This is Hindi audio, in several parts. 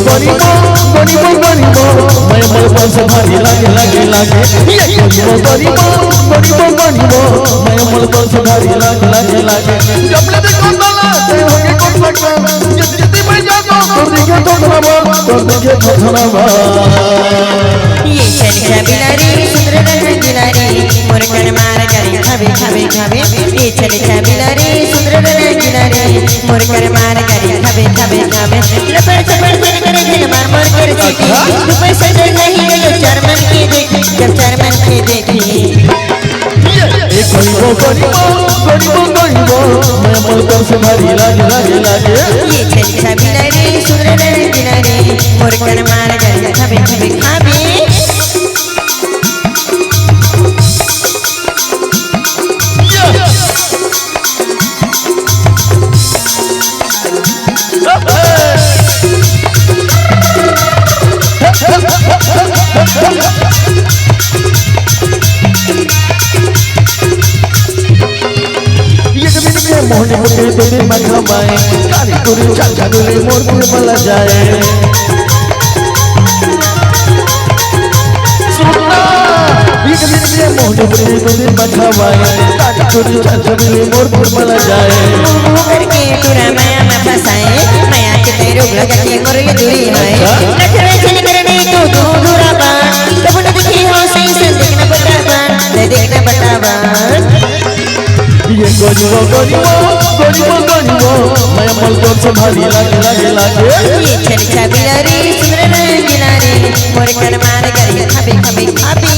गरीब मैं मन पर से भारी लागे लागे लागे गरीब मैं मन पर से भारी लागे लागे लागे जब ले देखो ताला ते होगे कौन सकता जितनी मैं जाता तो देखे तो धरावा ये चल बिलारी सुंदर बिलारी मोर कर मार करी खाबे खाबे खाबे ये चल बिलारी सुंदर बिलारी मोर कर मार करी खाबे खाबे खाबे लपड़ चपड़ करे घर मार मार कर सीखी तू पैसा दे नहीं जो चरमन के देखी जब चरमन के देखी एक गरीब मैं मन पर से भारी लागे लागे लागे ये चल बिलारी सुंदर बिलारी मोर कर मार करी खाबे खाबे खाबे मोहने मुझे तेरे मखा पाए काली तुरी चाचा तुरी मोर पुर बला जाए सुनना ये कभी मुझे मोहने मुझे तेरे मखा पाए काली तुरी चाचा तुरी मोर पुर बला जाए करके तुरा माया में फसाए माया के तेरे लगा के मोर ये दूरी है नखरे चल करने को तू दूरा पान तब न दिखी हो सही से देखना बतावन ले देखना बतावन ये गरीब मैं मन पर से भारी लागे लागे लागे ये चल बिलारी सुंदर बिलारी मोर कर मार करी खाबे खाबे खाबे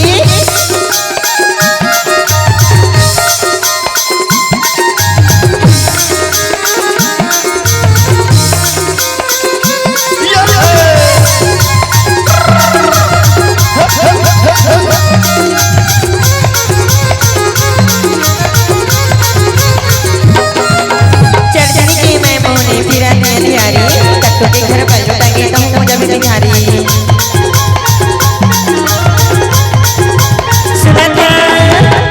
के घर पर लुटाएंगे तो हूँ जब भिखारी सुबह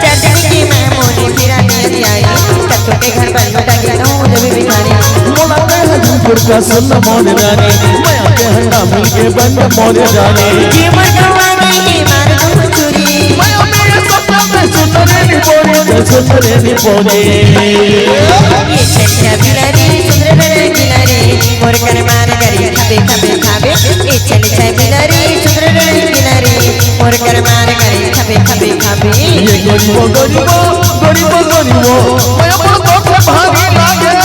चर्चन की मैं मोने फिरा मेरी आई तत्व के घर पर लुटाएंगे तो हूँ जब भिखारी मोलाते हैं झूठपुर का सुन मोने जाने मैं आके हंडा मिल के बंद मोने जाने जी मर गवाने के मार दूँ चुरी मैं मेरे सपना में सुनने नहीं पोने ये चल बिलारी सुंदर बिलारी मोर कर मार करी खाबे खाबे खाबे ये चल बिलारी सुंदर बिलारी मोर कर मार करी खाबे खाबे खाबे ये गरीब मैं अपन तो से भारी लागे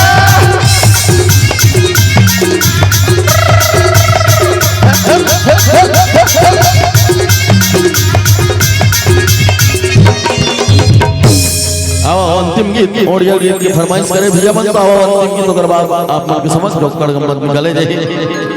अंतिम गीत ओडिया गीत की फरमाइश करे भैया बनता अंतिम गीत ओकर बाद आप लोग के समझ डॉक्टर गमत में गले जाए।